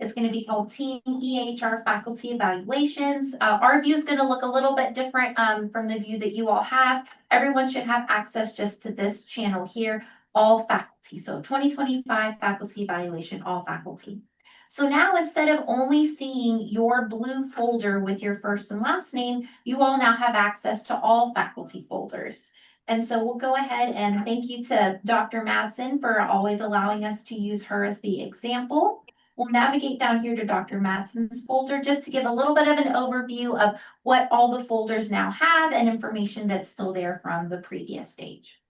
It's going to be called Team EHR Faculty Evaluations. Our view is going to look a little bit different from the view that you all have. Everyone should have access just to this channel here, all faculty. So 2025 faculty evaluation, all faculty. So now instead of only seeing your blue folder with your first and last name, you all now have access to all faculty folders. And so we'll go ahead and thank you to Dr. Madsen for always allowing us to use her as the example. We'll navigate down here to Dr. Madsen's folder just to give a little bit of an overview of what all the folders now have and information that's still there from the previous stage.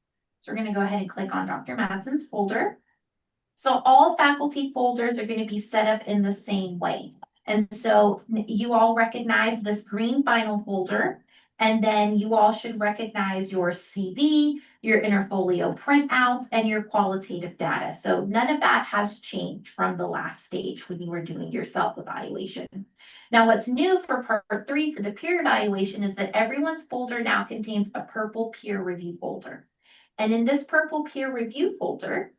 So we're going to go ahead and click on Dr. Madsen's folder. So all faculty folders are going to be set up in the same way. And so you all recognize this green final folder, and then you all should recognize your CV, your Interfolio printout, and your qualitative data. So none of that has changed from the last stage when you were doing your self-evaluation. Now, what's new for part 3 for the peer evaluation is that everyone's folder now contains a purple peer review folder. And in this purple peer review folder,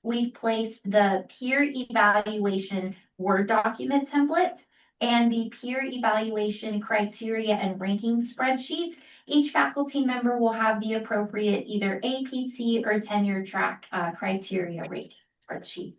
we've placed the peer evaluation Word document template and the peer evaluation criteria and ranking spreadsheets. Each faculty member will have the appropriate either APT or tenure track criteria ranking spreadsheet.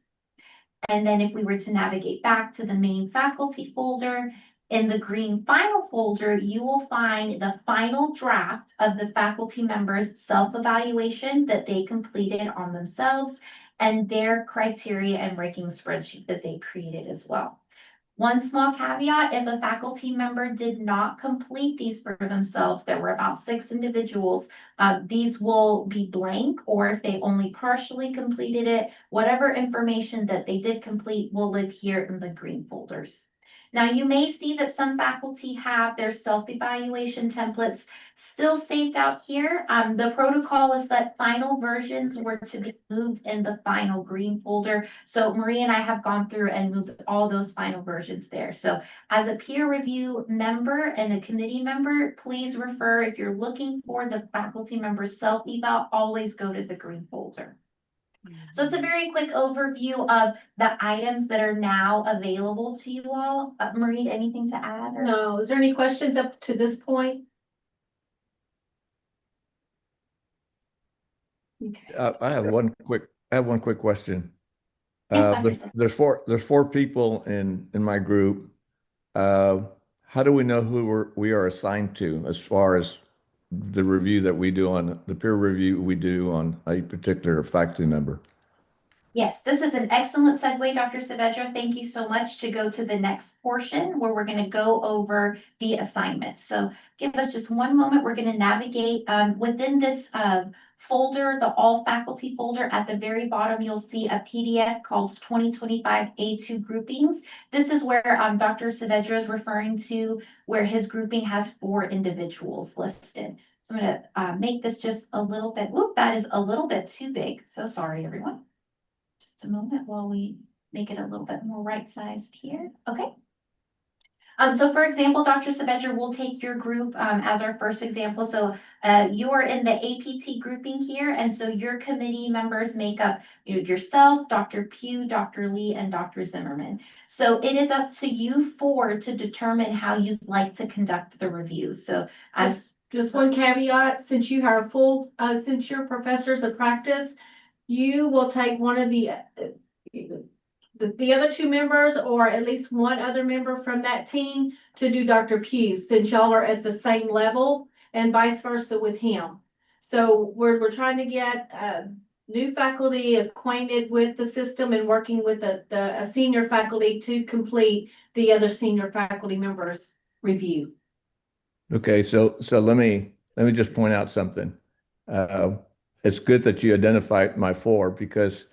And then if we were to navigate back to the main faculty folder, in the green final folder, you will find the final draft of the faculty members' self-evaluation that they completed on themselves and their criteria and ranking spreadsheet that they created as well. One small caveat, if a faculty member did not complete these for themselves, there were about 6 individuals, these will be blank, or if they only partially completed it, whatever information that they did complete will live here in the green folders. Now, you may see that some faculty have their self-evaluation templates still saved out here. The protocol is that final versions were to be moved in the final green folder. So Marie and I have gone through and moved all those final versions there. So as a peer review member and a committee member, please refer, if you're looking for the faculty member self-eval, always go to the green folder. So it's a very quick overview of the items that are now available to you all. Marie, anything to add? Or? No. Is there any questions up to this point? Okay. I have one quick question. Yes, there's four people in my group. How do we know who we are assigned to as far as the review that we do on the peer review we do on a particular faculty member? Yes, this is an excellent segue, Dr. Saavedra. Thank you so much to go to the next portion where we're going to go over the assignments. So give us just one moment. We're going to navigate within this folder, the all faculty folder. At the very bottom, you'll see a PDF called 2025 A2 groupings. This is where Dr. Saavedra is referring to, where his grouping has 4 individuals listed. So I'm going to make this just a little bit, whoop, that is a little bit too big. So sorry, everyone. Just a moment while we make it a little bit more right-sized here. Okay. So for example, Dr. Saavedra, we'll take your group as our first example. So you are in the APT grouping here, and so your committee members make up yourself, Dr. Pugh, Dr. Lee, and Dr. Zimmerman. So it is up to you 4 to determine how you'd like to conduct the reviews. So as just one caveat, since you are since you're professors of practice, you will take one of the other 2 members, or at least one other member from that team, to do Dr. Pugh, since y'all are at the same level, and vice versa with him. So we're trying to get new faculty acquainted with the system and working with a senior faculty to complete the other senior faculty members' review. Okay, so let me just point out something. It's good that you identified my 4, because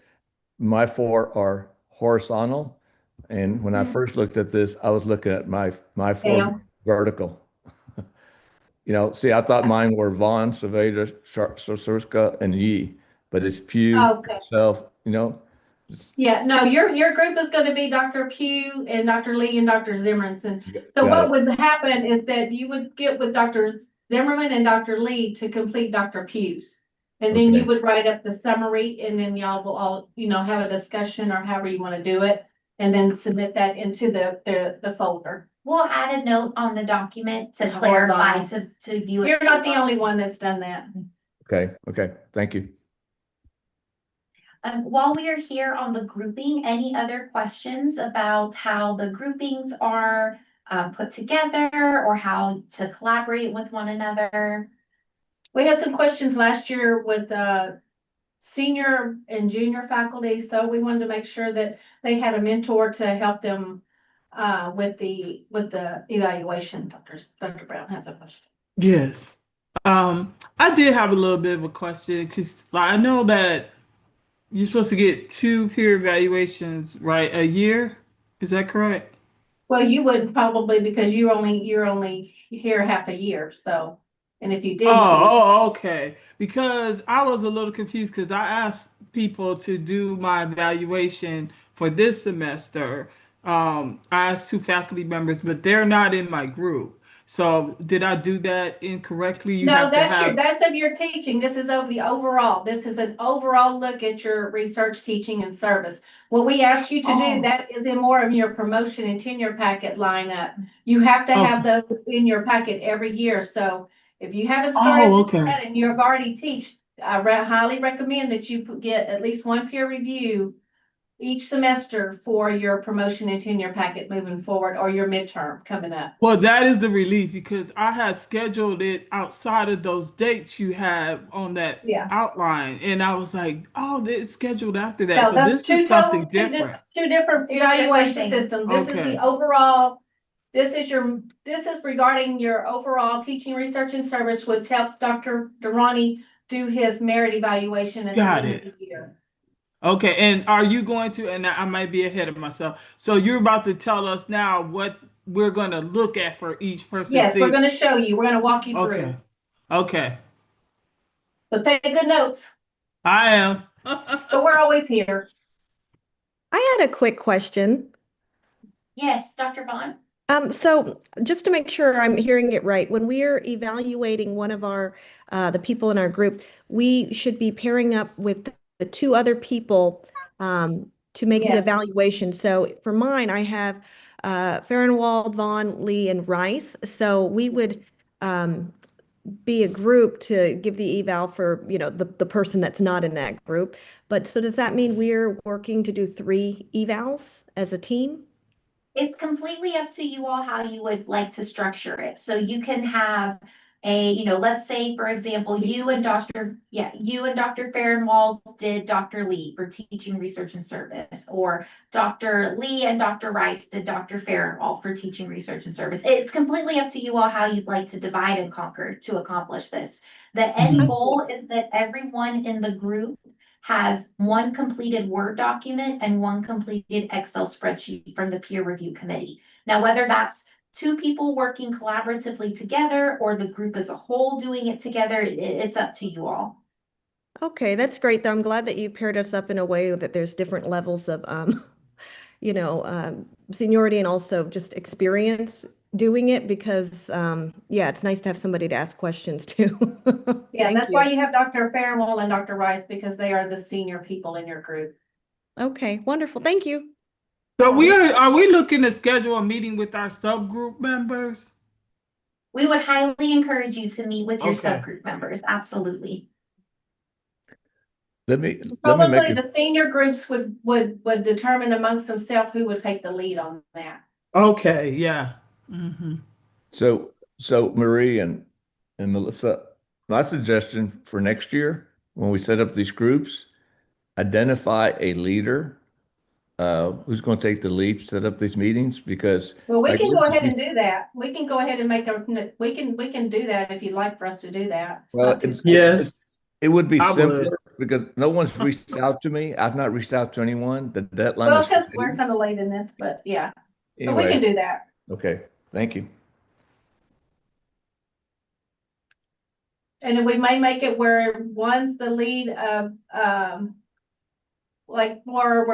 my 4 are horizontal. And when I first looked at this, I was looking at my 4 vertical. See, I thought mine were Vaughn, Saavedra, Sosurska, and Yee, but it's Pugh, itself, Yeah, no, your group is going to be Dr. Pugh and Dr. Lee and Dr. Zimmerman. So what would happen is that you would get with Dr. Zimmerman and Dr. Lee to complete Dr. Pugh's. And then you would write up the summary, and then y'all will all, have a discussion or however you want to do it. and then submit that into the folder. We'll add a note on the document to The clarify, horizontal. to view it. You're not the only one that's done that. Okay, okay, thank you. While we are here on the grouping, any other questions about how the groupings are put together or how to collaborate with one another? We had some questions last year with senior and junior faculty, so we wanted to make sure that they had a mentor to help them with the evaluation. Dr. Brown has a question. Yes. I did have a little bit of a question because I know that you're supposed to get 2 peer evaluations, right, a year. Is that correct? Well, you would probably because you're only here half a year, so, and if you did. Okay. Because I was a little confused because I asked people to do my evaluation for this semester. I asked 2 faculty members, but they're not in my group. So did I do that incorrectly? You No, have to that's have. that's of your teaching. This is of the overall. This is an overall look at your research, teaching, and service. What we ask you to Oh. do, that is in more of your promotion and tenure packet lineup. You have to have those in your packet every year. So if you haven't started okay. that and you've already teach, I highly recommend that you get at least 1 peer review each semester for your promotion and tenure packet moving forward, or your midterm coming up. Well, that is a relief because I had scheduled it outside of those dates you have on that Yeah. outline. And I was like, oh, it's scheduled after that. No, So that's this is something different. Two different evaluation things. systems. This is Okay. the overall, this is regarding your overall teaching, research, and service, which helps Dr. Durrani do his merit evaluation at the Got end of it. the year. Okay. And are you going to, and I might be ahead of myself. So you're about to tell us now what we're going to look at for each person. Yes, we're gonna show you. We're gonna walk you through. Okay. Okay. So take good notes, I am. but we're always here. I had a quick question. Yes, Dr. Vaughn? So just to make sure I'm hearing it right, when we're evaluating one of our the people in our group, we should be pairing up with the 2 other people to make the Yes. evaluation. So for mine, I have Farrenwald, Vaughn, Lee, and Rice. So we would be a group to give the eval for, the person that's not in that group. But so does that mean we're working to do 3 evals as a team? It's completely up to you all how you would like to structure it. So you can have let's say, for example, you and Dr. Farrenwald did Dr. Lee for teaching, research, and service, or Dr. Lee and Dr. Rice did Dr. Farrenwald for teaching, research, and service. It's completely up to you all how you'd like to divide and conquer to accomplish this. The end I see. goal is that everyone in the group has 1 completed Word document and 1 completed Excel spreadsheet from the peer review committee. Now, whether that's 2 people working collaboratively together or the group as a whole doing it together, it's up to you all. Okay, that's great, though. I'm glad that you paired us up in a way that there's different levels of, seniority and also just experience doing it because, it's nice to have somebody to ask questions to. Yeah, Thank that's why you have Dr. Farrenwald and Dr. Rice, because they are the senior people in your group. Okay, wonderful. Thank you. So are we looking to schedule a meeting with our subgroup members? We would highly encourage you to meet with your Okay. subgroup members. Absolutely. Let me make Probably it, the senior groups would determine amongst themselves who would take the lead on that. Okay, yeah. Mm-hmm. so Marie and Melissa, my suggestion for next year, when we set up these groups, identify a leader who's going to take the lead to set up these meetings because Well, we like can we're go just ahead and do that. We can go ahead and we can do that if you'd like for us to do that. It's Well, not too it's- Yes. it would be I would. simpler because no one's reached out to me. I've not reached out to anyone. The deadline Well, is because today. we're kind of late in this, but yeah, but we can Anyway, do that. okay, thank you. And then we may make it where one's the lead of, like where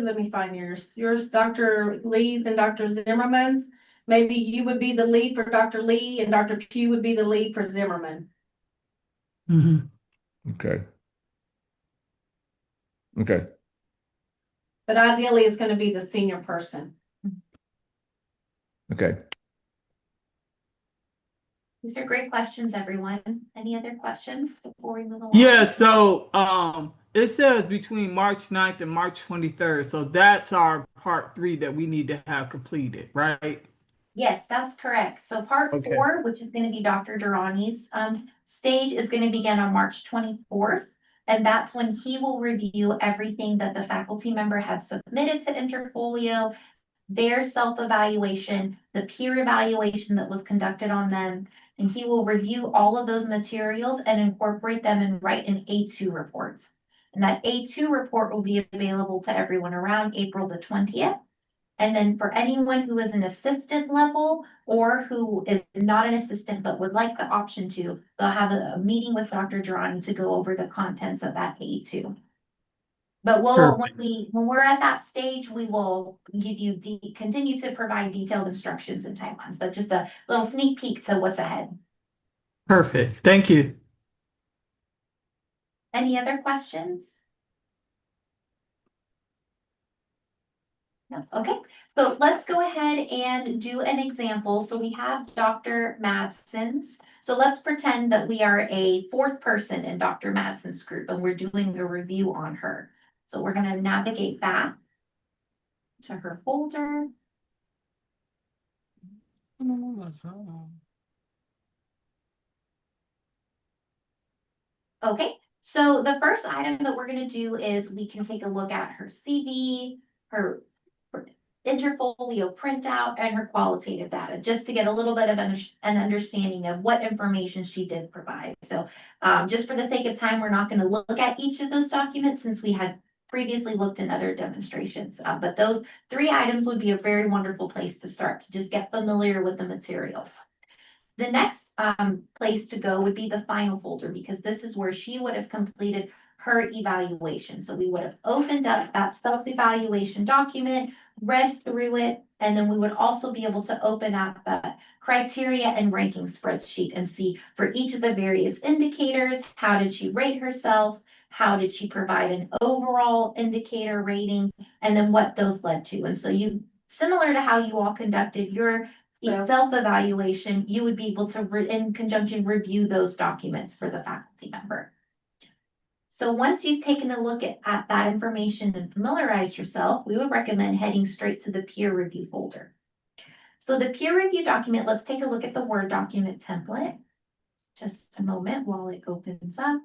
let me find yours, Dr. Lee's and Dr. Zimmerman's. Maybe you would be the lead for Dr. Lee and Dr. Pugh would be the lead for Zimmerman. Mm-hmm. Okay. Okay. But ideally, it's gonna be the senior person. Okay. These are great questions, everyone. Any other questions before we move along? Yeah, so it says between March 9th and March 23rd. So that's our part 3 that we need to have completed, right? Yes, that's correct. So part Okay. 4, which is going to be Dr. Durrani's stage, is going to begin on March 24th. And that's when he will review everything that the faculty member has submitted to Interfolio, their self-evaluation, the peer evaluation that was conducted on them. And he will review all of those materials and incorporate them and write an A2 report. And that A2 report will be available to everyone around April the 20th. And then for anyone who is an assistant level or who is not an assistant but would like the option to, they'll have a meeting with Dr. Durrani to go over the contents of that A2. But when we're at that stage, we will give you continue to provide detailed instructions and timelines, but just a little sneak peek to what's ahead. Perfect. Thank you. Any other questions? No, okay, so let's go ahead and do an example. So we have Dr. Madsen's. So let's pretend that we are a 4th person in Dr. Madsen's group and we're doing a review on her. So we're gonna navigate back to her folder. Okay, so the first item that we're gonna do is we can take a look at her CV, her Interfolio printout, and her qualitative data, just to get a little bit of an understanding of what information she did provide. So just for the sake of time, we're not going to look at each of those documents since we had previously looked in other demonstrations. But those 3 items would be a very wonderful place to start to just get familiar with the materials. The next place to go would be the final folder, because this is where she would have completed her evaluation. So we would have opened up that self-evaluation document, read through it, and then we would also be able to open up the criteria and ranking spreadsheet and see for each of the various indicators, how did she rate herself? How did she provide an overall indicator rating? And then what those led to. And so similar to how you all conducted your self-evaluation, you would be able to, in conjunction, review those documents for the faculty member. So once you've taken a look at that information and familiarized yourself, we would recommend heading straight to the peer review folder. So the peer review document, let's take a look at the Word document template. Just a moment while it opens up.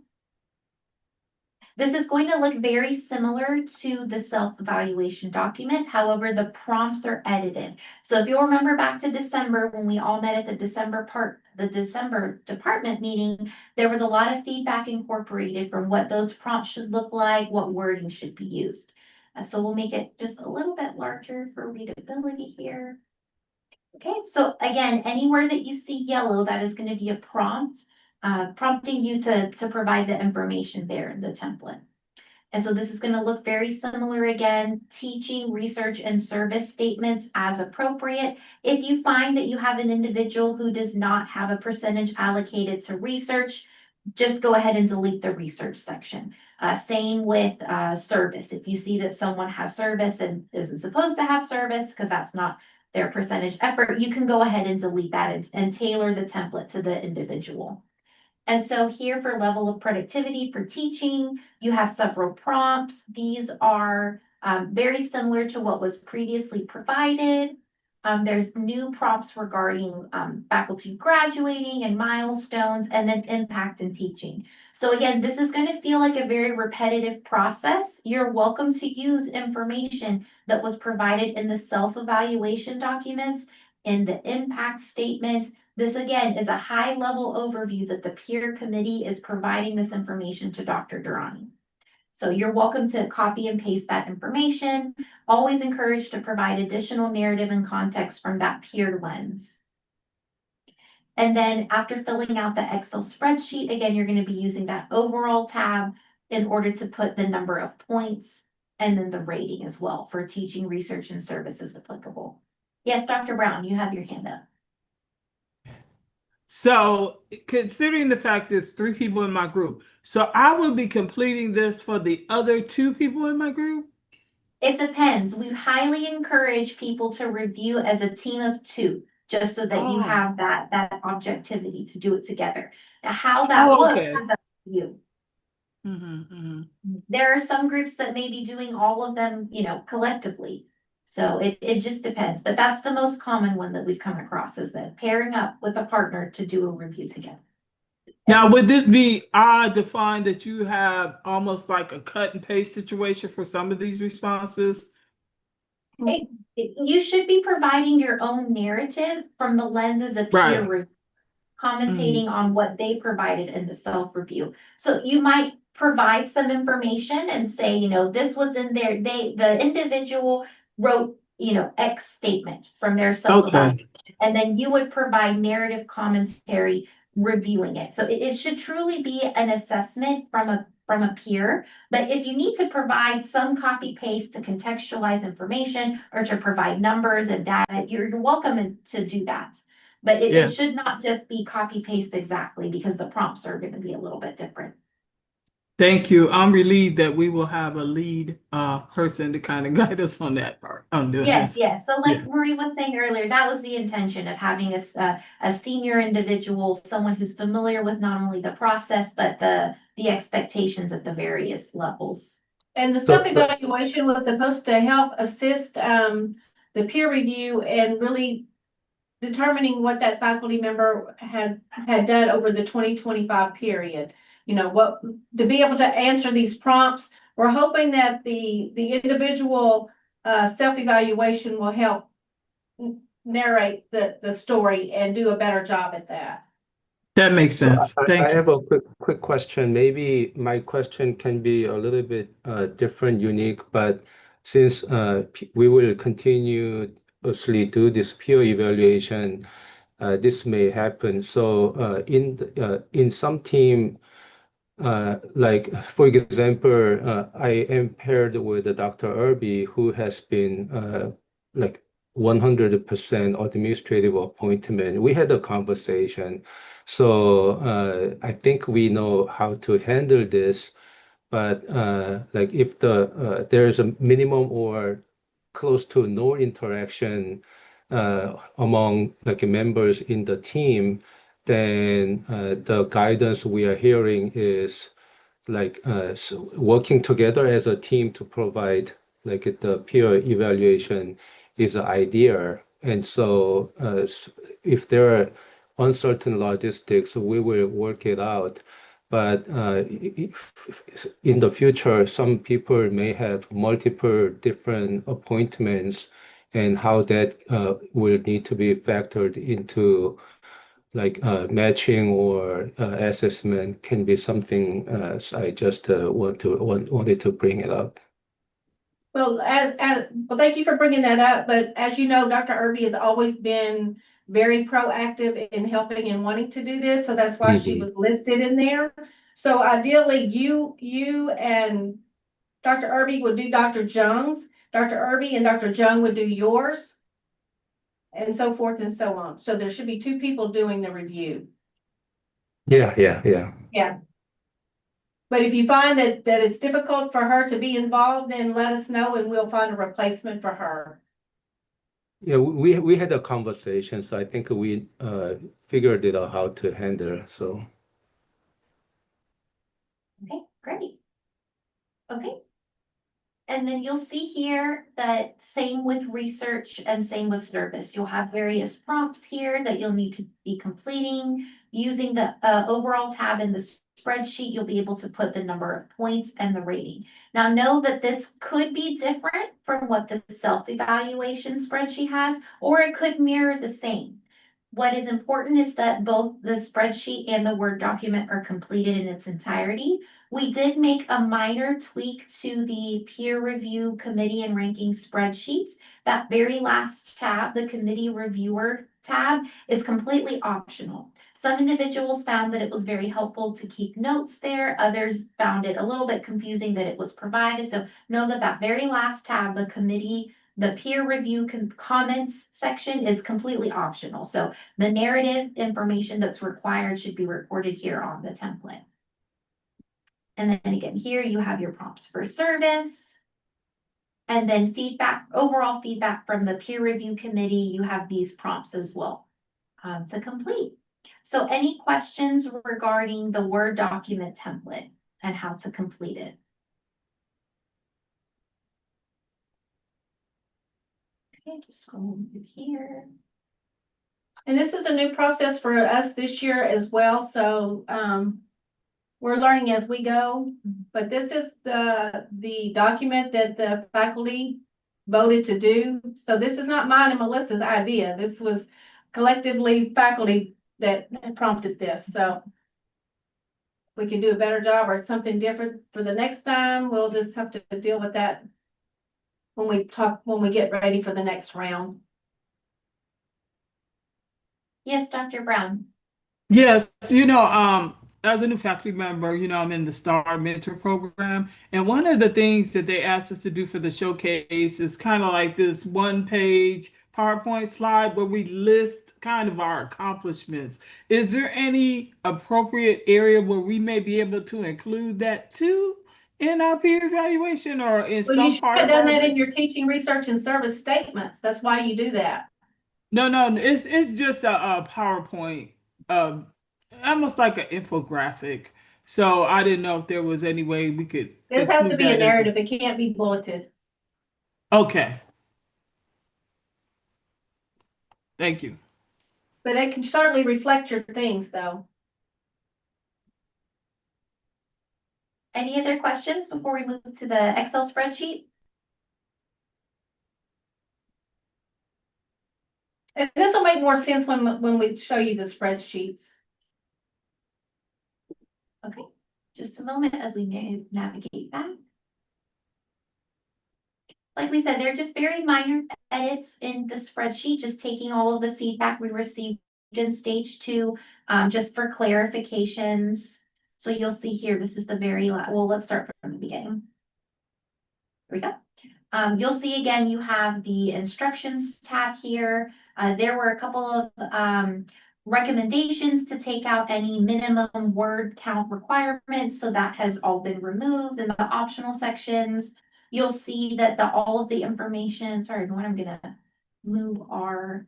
This is going to look very similar to the self-evaluation document. However, the prompts are edited. So if you'll remember back to December when we all met at the December department meeting, there was a lot of feedback incorporated from what those prompts should look like, what wording should be used. So we'll make it just a little bit larger for readability here. Okay, so again, anywhere that you see yellow, that is going to be a prompt. Prompting you to provide the information there in the template. And so this is going to look very similar again, teaching, research, and service statements as appropriate. If you find that you have an individual who does not have a percentage allocated to research, just go ahead and delete the research section. Same with service. If you see that someone has service and isn't supposed to have service because that's not their percentage effort, you can go ahead and delete that and tailor the template to the individual. And so here for level of productivity for teaching, you have several prompts. These are very similar to what was previously provided. There's new prompts regarding faculty graduating and milestones, and then impact in teaching. So again, this is going to feel like a very repetitive process. You're welcome to use information that was provided in the self-evaluation documents, in the impact statements. This again is a high-level overview that the peer committee is providing this information to Dr. Durrani. So you're welcome to copy and paste that information. Always encouraged to provide additional narrative and context from that peer lens. And then after filling out the Excel spreadsheet, again, you're going to be using that overall tab in order to put the number of points and then the rating as well for teaching, research, and services applicable. Yes, Dr. Brown, you have your hand up. So considering the fact it's 3 people in my group, so I will be completing this for the other 2 people in my group? It depends. We highly encourage people to review as a team of two, just so that you Oh, have that objectivity to do it together. Now, how that oh, looks okay. is up to you. Mm-hmm. There are some groups that may be doing all of them, collectively. So it just depends, but that's the most common one that we've come across is that pairing up with a partner to do a review together. Now, would this be odd to find that you have almost like a cut and paste situation for some of these responses? You should be providing your own narrative from the lenses of peer Right. review, commentating on what they provided in the self-review. So you might provide some information and say, this was in there, the individual wrote, X statement from their self-evaluation. Okay. And then you would provide narrative commentary reviewing it. So it should truly be an assessment from a peer. But if you need to provide some copy paste to contextualize information or to provide numbers and data, you're welcome to do that. But it Yeah. should not just be copy paste exactly because the prompts are going to be a little bit different. Thank you. I'm relieved that we will have a lead person to kind of guide us on that part, on doing Yes, this. yes. So like Yeah. Marie was saying earlier, that was the intention of having a senior individual, someone who's familiar with not only the process, but the expectations at the various levels. And the self-evaluation was supposed to help assist the peer review and really determining what that faculty member had done over the 2025 period. What to be able to answer these prompts. We're hoping that the individual self-evaluation will help narrate the story and do a better job at that. That makes So sense. I Thank you. have a quick question. Maybe my question can be a little bit different, unique, but since we will continuously do this peer evaluation, this may happen. So in some team, like for example, I am paired with Dr. Irby, who has been like 100% administrative appointment. We had a conversation. So I think we know how to handle this, but like if there's a minimum or close to no interaction among like members in the team, then the guidance we are hearing is like working together as a team to provide like the peer evaluation is an idea. And so if there are uncertain logistics, we will work it out. But in the future, some people may have multiple different appointments, and how that will need to be factored into like matching or assessment can be something I just wanted to bring it up. Well, well, thank you for bringing that up. But as you know, Dr. Irby has always been very proactive in helping and wanting to do this. So that's why she was listed in there. So ideally, you and Dr. Irby would do Dr. Jung's. Dr. Irby and Dr. Jung would do yours, and so forth and so on. So there should be two people doing the review. Yeah. Yeah. But if you find that it's difficult for her to be involved, then let us know and we'll find a replacement for her. Yeah, we had a conversation, so I think we figured it out how to handle. So Okay, great. Okay. And then you'll see here that same with research and same with service. You'll have various prompts here that you'll need to be completing. Using the overall tab in the spreadsheet, you'll be able to put the number of points and the rating. Now know that this could be different from what the self-evaluation spreadsheet has, or it could mirror the same. What is important is that both the spreadsheet and the Word document are completed in its entirety. We did make a minor tweak to the peer review committee and ranking spreadsheets. That very last tab, the committee reviewer tab, is completely optional. Some individuals found that it was very helpful to keep notes there. Others found it a little bit confusing that it was provided. So know that that very last tab, the peer review comments section, is completely optional. So the narrative information that's required should be recorded here on the template. And then again, here you have your prompts for service. And then feedback, overall feedback from the peer review committee, you have these prompts as well to complete. So any questions regarding the Word document template and how to complete it? Okay, just scrolling through here. And this is a new process for us this year as well, so, we're learning as we go. But this is the document that the faculty voted to do. So this is not mine and Melissa's idea. This was collectively faculty that prompted this, so. We can do a better job or something different for the next time. We'll just have to deal with that when we get ready for the next round. Yes, Dr. Brown. Yes, as a new faculty member, I'm in the STAR Mentor program. And one of the things that they asked us to do for the showcase is kind of like this 1-page PowerPoint slide where we list kind of our accomplishments. Is there any appropriate area where we may be able to include that too in our peer evaluation or in Well, you some should part have of done our? that in your teaching, research, and service statements. That's why you do that. No, it's just a PowerPoint, almost like an infographic. So I didn't know if there was any way we could This has to include be a that as narrative. It can't be bulleted. Okay. Thank you. But it can certainly reflect your things, though. Any other questions before we move to the Excel spreadsheet? And this will make more sense when we show you the spreadsheets. Okay, just a moment as we navigate back. Like we said, they're just very minor edits in the spreadsheet, just taking all of the feedback we received in stage 2, just for clarifications. So you'll see here, this is the very last, well, let's start from the beginning. Here we go. You'll see again, you have the instructions tab here. There were a couple of recommendations to take out any minimum word count requirements. So that has all been removed in the optional sections. You'll see that all of the information, sorry, everyone, I'm gonna move our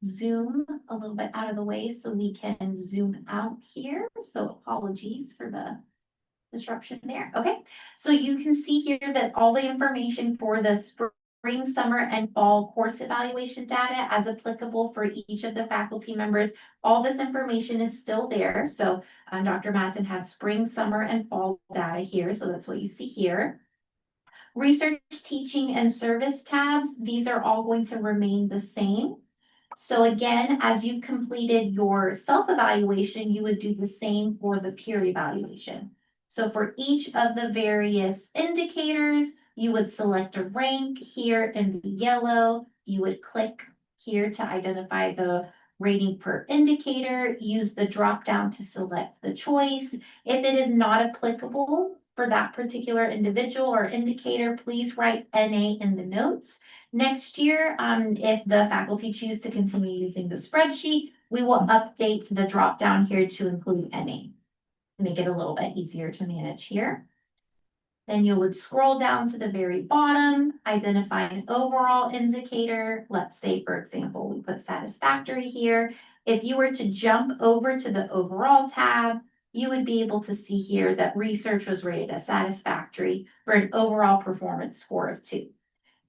Zoom a little bit out of the way so we can zoom out here. So apologies for the disruption there. Okay, so you can see here that all the information for the spring, summer, and fall course evaluation data as applicable for each of the faculty members, all this information is still there. So Dr. Madsen had spring, summer, and fall data here. So that's what you see here. Research, teaching, and service tabs, these are all going to remain the same. So again, as you completed your self-evaluation, you would do the same for the peer evaluation. So for each of the various indicators, you would select a rank here in the yellow. You would click here to identify the rating per indicator, use the drop down to select the choice. If it is not applicable for that particular individual or indicator, please write NA in the notes. Next year, if the faculty choose to continue using the spreadsheet, we will update the drop down here to include NA to make it a little bit easier to manage here. Then you would scroll down to the very bottom, identify an overall indicator. Let's say, for example, we put satisfactory here. If you were to jump over to the overall tab, you would be able to see here that research was rated as satisfactory for an overall performance score of 2.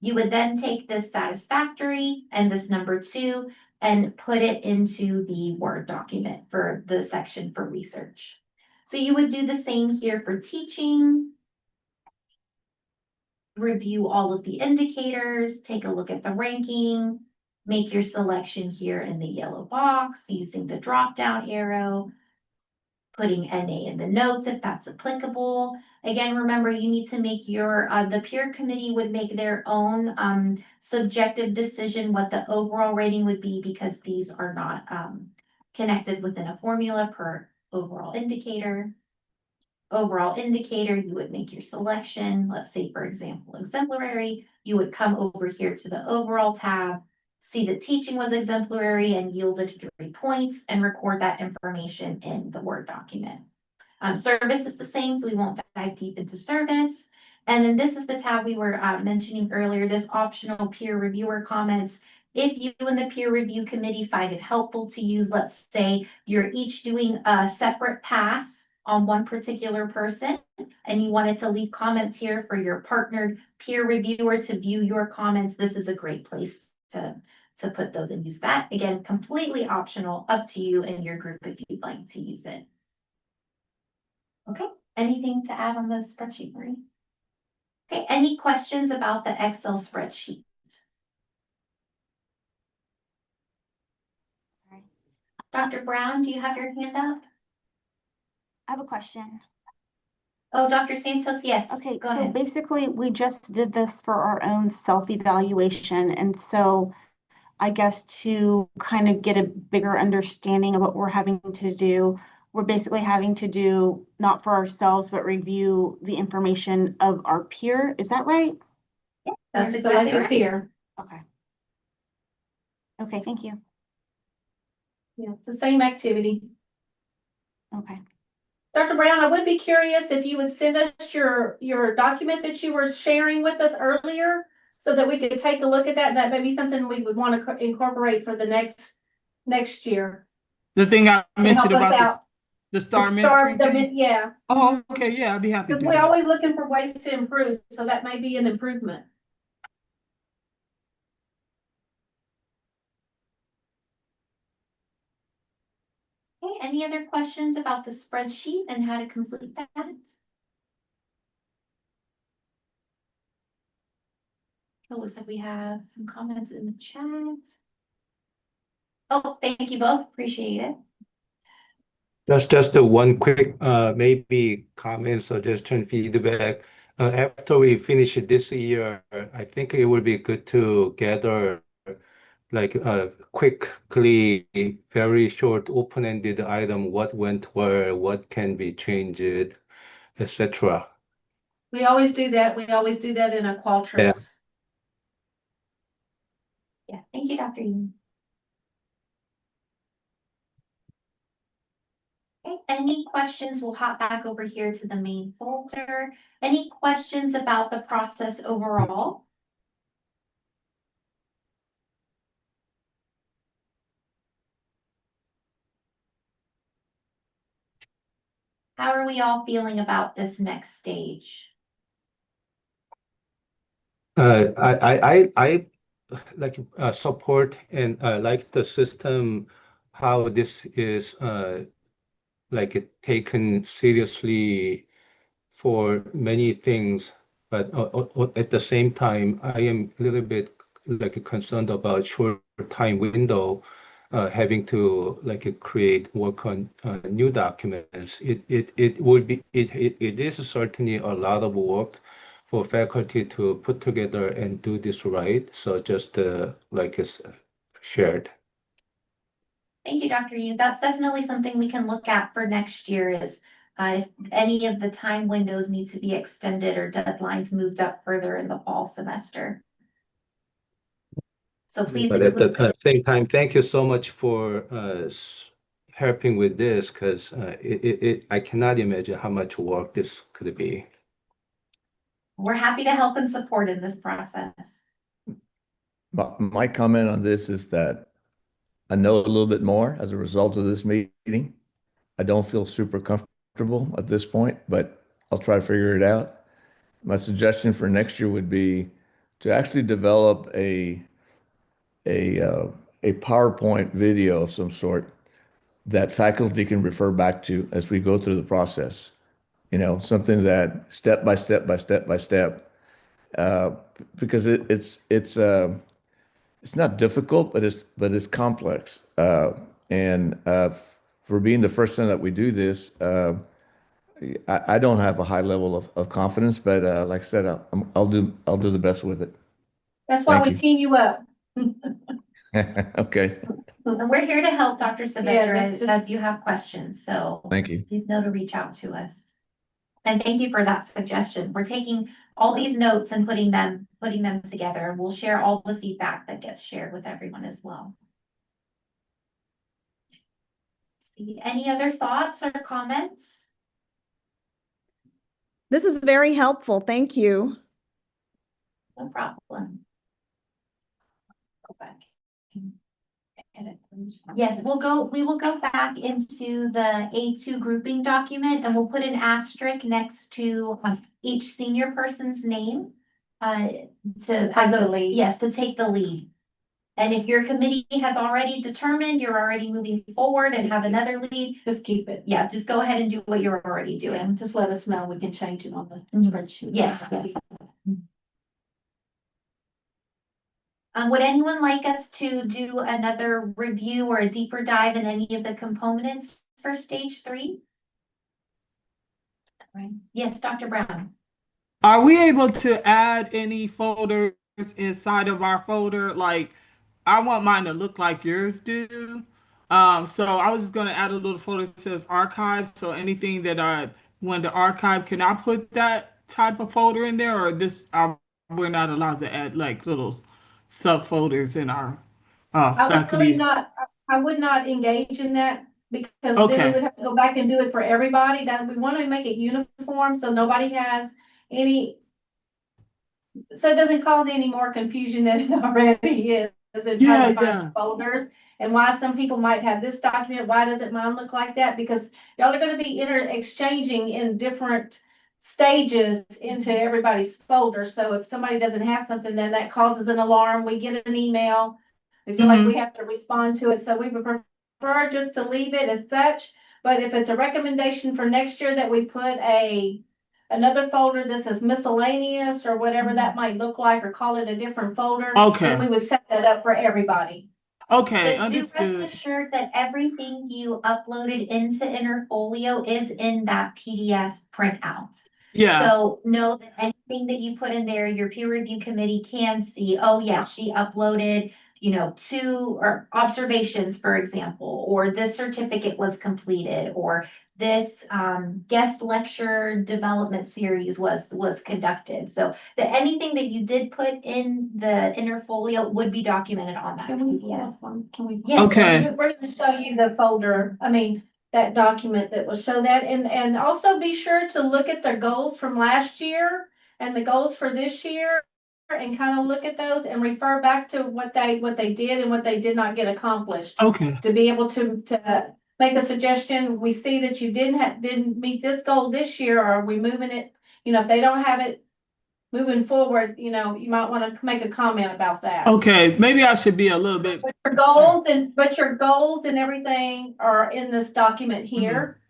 You would then take this satisfactory and this number 2 and put it into the Word document for the section for research. So you would do the same here for teaching. Review all of the indicators, take a look at the ranking, make your selection here in the yellow box using the drop down arrow, putting NA in the notes if that's applicable. Again, remember, you need to make your, the peer committee would make their own subjective decision what the overall rating would be, because these are not connected within a formula per overall indicator. Overall indicator, you would make your selection. Let's say, for example, exemplary, you would come over here to the overall tab, see that teaching was exemplary and yielded 3 points, and record that information in the Word document. Service is the same, so we won't dive deep into service. And then this is the tab we were mentioning earlier, this optional peer reviewer comments. If you and the peer review committee find it helpful to use, let's say you're each doing a separate pass on one particular person, and you wanted to leave comments here for your partnered peer reviewer to view your comments, this is a great place to put those and use that. Again, completely optional, up to you and your group if you'd like to use it. Okay, anything to add on the spreadsheet, Marie? Okay, any questions about the Excel spreadsheet? Dr. Brown, do you have your hand up? I have a question. Oh, Dr. Santos, yes. Okay, Go so ahead. basically we just did this for our own self-evaluation. And so I guess to kind of get a bigger understanding of what we're having to do, we're basically having to do, not for ourselves, but review the information of our peer. Is that right? That's You're exactly selected right. peer. Okay. Okay, thank you. Yeah, it's the same activity. Okay. Dr. Brown, I would be curious if you would send us your document that you were sharing with us earlier so that we could take a look at that. That may be something we would want to incorporate for the next year. The thing I mentioned help us about out. the star mentoring thing? Yeah, Oh, okay, yeah, I'd be happy to because do we're that. always looking for ways to improve, so that may be an improvement. Okay, any other questions about the spreadsheet and how to complete that? It looks like we have some comments in the chat. Oh, thank you both, appreciate it. Just the one quick, maybe comment, suggestion, feedback. After we finish this year, I think it would be good to gather like quickly, very short, open-ended item, what went where, what can be changed, etc. We always do that. We always do that in a Qualtrics. Yeah, thank you, Dr. Eden. Okay, any questions? We'll hop back over here to the main folder. Any questions about the process overall? How are we all feeling about this next stage? I like support and like the system, how this is like taken seriously for many things, but at the same time, I am a little bit like concerned about short time window, having to like create work on new documents. It would be it is certainly a lot of work for faculty to put together and do this right. So just like it's shared. Thank you, Dr. Yu. That's definitely something we can look at for next year is if any of the time windows need to be extended or deadlines moved up further in the fall semester. So please But at the include. same time, thank you so much for helping with this because I cannot imagine how much work this could be. We're happy to help and support in this process. My comment on this is that I know a little bit more as a result of this meeting. I don't feel super comfortable at this point, but I'll try to figure it out. My suggestion for next year would be to actually develop a PowerPoint video of some sort that faculty can refer back to as we go through the process. You know, something that step by step by step by step, because it's not difficult, but it's complex. And for being the first time that we do this, I don't have a high level of confidence, but like I said, I'll do the best with it. That's why Thank we you. team you up. Okay, And we're here to help, Dr. Saavedra, that's just- as you have questions. So thank you. please know to reach out to us. And thank you for that suggestion. We're taking all these notes and putting them together. We'll share all the feedback that gets shared with everyone as well. See, any other thoughts or comments? This is very helpful. Thank you. No problem. Go back. Edit, please. Yes, we will go back into the A2 grouping document and we'll put an asterisk next to each senior person's name. Take the lead. Yes, to take the lead. And if your committee has already determined you're already moving forward and have another lead, Just keep it. yeah, just go ahead and do what you're already doing. Just let us know. We can change it on the Mhm. spreadsheet. Yes, yes. Would anyone like us to do another review or a deeper dive in any of the components for stage 3? Right. Yes, Dr. Brown. Are we able to add any folders inside of our folder? Like, I want mine to look like yours do. So I was just gonna add a little folder that says archive. So anything that I want to archive, can I put that type of folder in there, or this we're not allowed to add like little subfolders in our faculty? I would not engage in that because then Okay. we would have to go back and do it for everybody. That we want to make it uniform so nobody has any, so it doesn't cause any more confusion than it already is in trying to find folders. And why some people might have this document, why doesn't mine look like that? Because y'all are going to be exchanging in different stages into everybody's folder. So if somebody doesn't have something, then that causes an alarm. We get an email. We feel like we have to respond to it. So we would prefer just to leave it as such. But if it's a recommendation for next year that we put another folder that says miscellaneous or whatever that might look like, or call it a different folder. Okay. Then we would set that up for everybody. Okay, But do rest understood. assured that everything you uploaded into Interfolio is in that PDF printout. Yeah. So know that anything that you put in there, your peer review committee can see, oh yes, she uploaded, 2 or observations, for example, or this certificate was completed, or this guest lecture development series was conducted. So that anything that you did put in the Interfolio would be documented on that PDF. Can we? Yes. Okay. We're gonna show you the folder, that document that will show that, and also be sure to look at the goals from last year and the goals for this year, and kind of look at those and refer back to what they did and what they did not get accomplished. Okay. To be able to make a suggestion. We see that you didn't meet this goal this year, or are we moving it? If they don't have it moving forward, you might want to make a comment about that. Okay, maybe I should be a little bit. But your goals and everything are in this document here.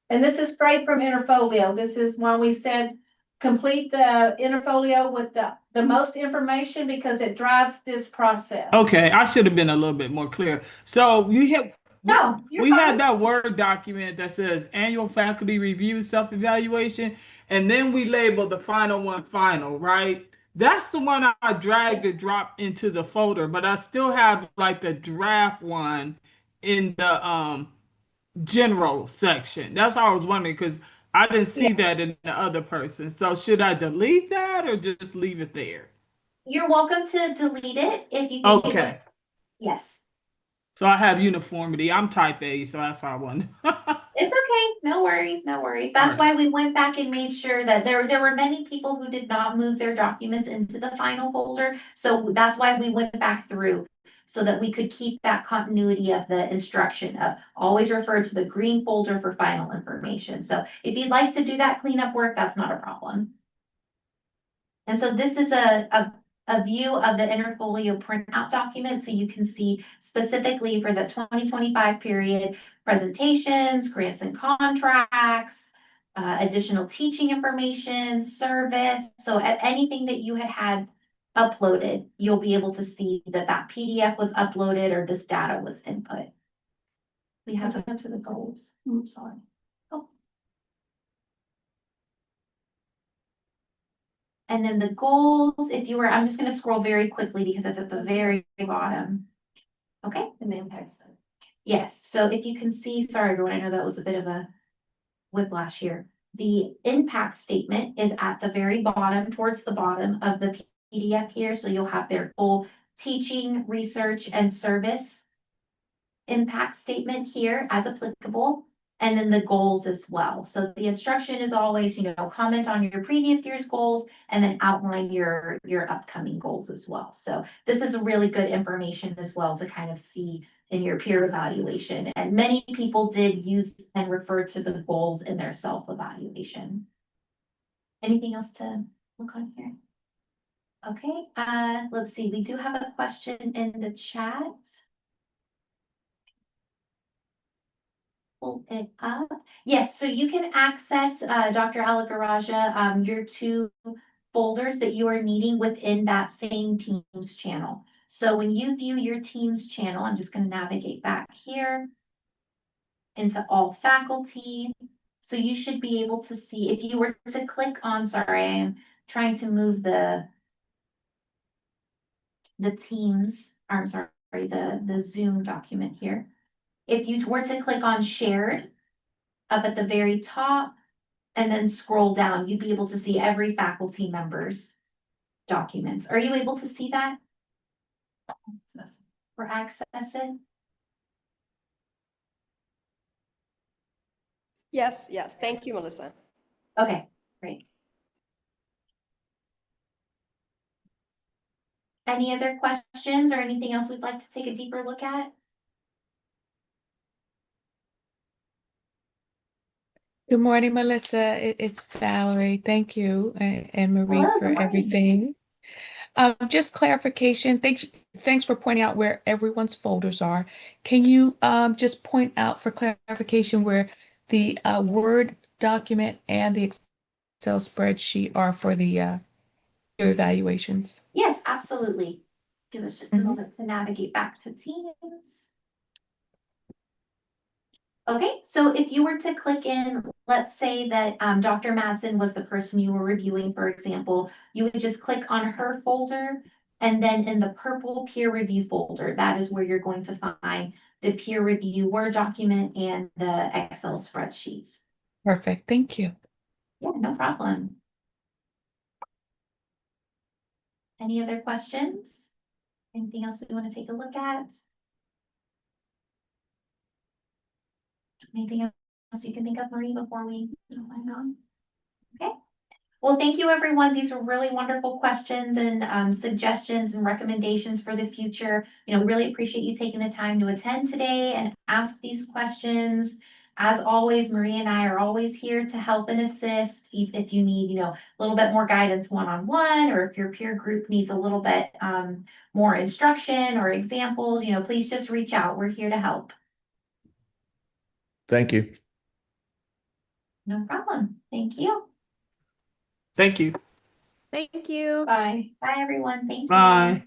And this is straight from Interfolio. This is why we said complete the Interfolio with the most information, because it drives this process. Okay, I should have been a little bit more clear. So we had that Word document that says annual faculty review self-evaluation, and then we labeled the final one final, right? That's the one I dragged and dropped into the folder, but I still have like the draft one in the general section. That's why I was wondering, because I didn't see that in the other person. So should I delete that or just leave it there? You're welcome to delete it if you think it was. Okay. Yes. So I have uniformity. I'm type A, so that's why I wanted. It's okay. No worries. No worries. That's why we went back and made sure that there were many people who did not move their documents into the final folder. So that's why we went back through, so that we could keep that continuity of the instruction of always refer to the green folder for final information. So if you'd like to do that cleanup work, that's not a problem. And so this is a view of the Interfolio printout document, so you can see specifically for the 2025 period, presentations, grants and contracts, additional teaching information, service. So anything that you had uploaded, you'll be able to see that PDF was uploaded or this data was input. We have to go to the goals. I'm sorry. Oh. And then the goals, I'm just going to scroll very quickly because it's at the very bottom. Okay. And the impact statement. Yes. So if you can see, sorry, everyone, I know that was a bit of a whiplash here. The impact statement is at the very bottom, towards the bottom of the PDF here. So you'll have their full teaching, research, and service impact statement here as applicable. and then the goals as well. So the instruction is always, comment on your previous year's goals and then outline your upcoming goals as well. So this is really good information as well to kind of see in your peer evaluation. And many people did use and refer to the goals in their self-evaluation. Anything else to look on here? Okay, let's see. We do have a question in the chat. Pull it up. Yes, so you can access, Dr. Alagaraja, your two folders that you are needing within that same Teams channel. So when you view your Teams channel, I'm just going to navigate back here into all faculty. So you should be able to see, if you were to click on, sorry, I am trying to move the Teams, I'm sorry, the Zoom document here. If you were to click on shared up at the very top and then scroll down, you'd be able to see every faculty member's documents. Are you able to see that? Or access it? Yes, yes. Thank you, Melissa. Okay, great. Any other questions or anything else we'd like to take a deeper look at? Good morning, Melissa. It's Valerie. Thank you, and Marie, Hello, for good morning. everything. Just clarification. Thanks for pointing out where everyone's folders are. Can you just point out for clarification where the Word document and the Excel spreadsheet are for the your evaluations? Yes, absolutely. Give us just a moment to navigate back to Teams. Okay, so if you were to click in, let's say that Dr. Madsen was the person you were reviewing, for example, you would just click on her folder, and then in the purple peer review folder, that is where you're going to find the peer review Word document and the Excel spreadsheets. Perfect. Thank you. Yeah, no problem. Any other questions? Anything else we want to take a look at? Anything else you can think of, Marie, before we move on? Okay. Well, thank you, everyone. These are really wonderful questions and suggestions and recommendations for the future. We really appreciate you taking the time to attend today and ask these questions. As always, Marie and I are always here to help and assist if you need, a little bit more guidance one-on-one, or if your peer group needs a little bit more instruction or examples, please just reach out. We're here to help. Thank you. No problem. Thank you. Thank you. Thank you. Bye. Bye, everyone. Thank you. Bye.